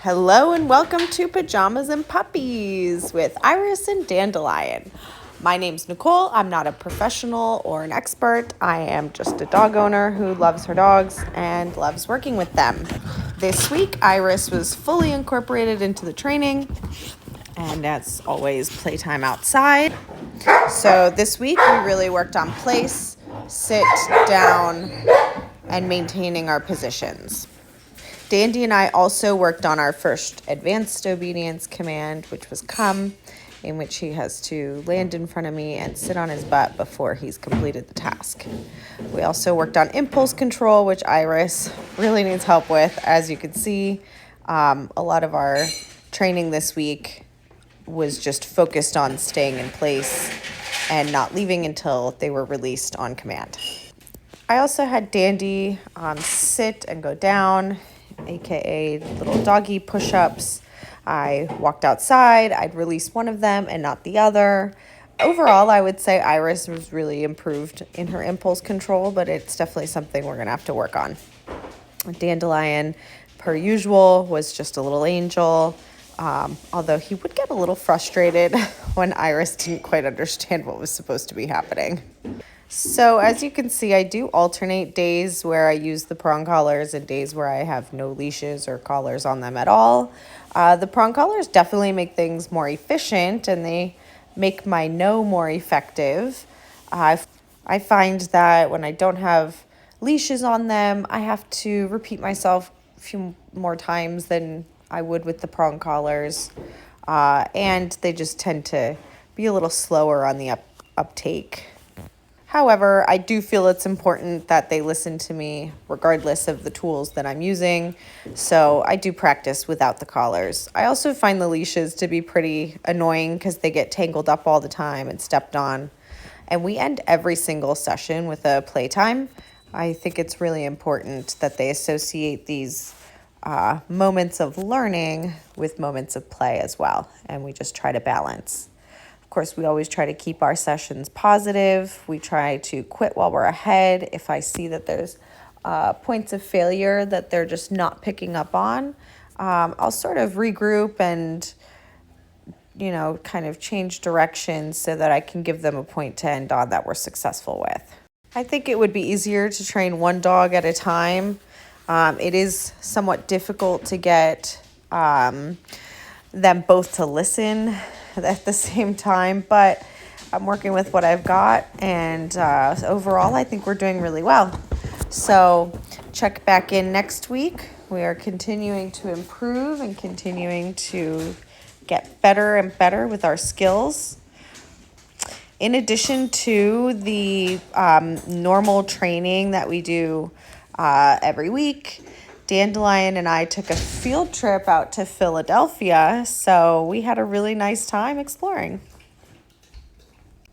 Hello and welcome to Pajamas and Puppies with Iris and Dandelion. My name's Nicole. I'm not a professional or an expert. I am just a dog owner who loves her dogs and loves working with them. This week, Iris was fully incorporated into the training, and as always, playtime outside. So this week, we really worked on place, sit, down, and maintaining our positions. Dandy and I also worked on our first advanced obedience command, which was come, in which he has to land in front of me and sit on his butt before he's completed the task. We also worked on impulse control, which Iris really needs help with. As you can see, a lot of our training this week was just focused on staying in place and not leaving until they were released on command. I also had Dandy sit and go down, aka little doggy push-ups. I walked outside, I'd release one of them and not the other. Overall, I would say Iris was really improved in her impulse control, but it's definitely something we're gonna have to work on. Dandelion, per usual, was just a little angel, although he would get a little frustrated when Iris didn't quite understand what was supposed to be happening. So as you can see, I do alternate days where I use the prong collars and days where I have no leashes or collars on them at all. The prong collars definitely make things more efficient and they make my no more effective. I find that when I don't have leashes on them, I have to repeat myself a few more times than I would with the prong collars. And they just tend to be a little slower on the uptake. However, I do feel it's important that they listen to me regardless of the tools that I'm using, so I do practice without the collars. I also find the leashes to be pretty annoying because they get tangled up all the time and stepped on. And we end every single session with a playtime. I think it's really important that they associate these moments of learning with moments of play as well, and we just try to balance. Of course, we always try to keep our sessions positive. We try to quit while we're ahead. If I see that there's points of failure that they're just not picking up on, I'll sort of regroup and, kind of change directions so that I can give them a point to end on that we're successful with. I think it would be easier to train one dog at a time. It is somewhat difficult to get them both to listen at the same time, but I'm working with what I've got, and overall I think we're doing really well. So check back in next week. We are continuing to improve and continuing to get better and better with our skills. In addition to the normal training that we do every week, Dandelion and I took a field trip out to Philadelphia, so we had a really nice time exploring.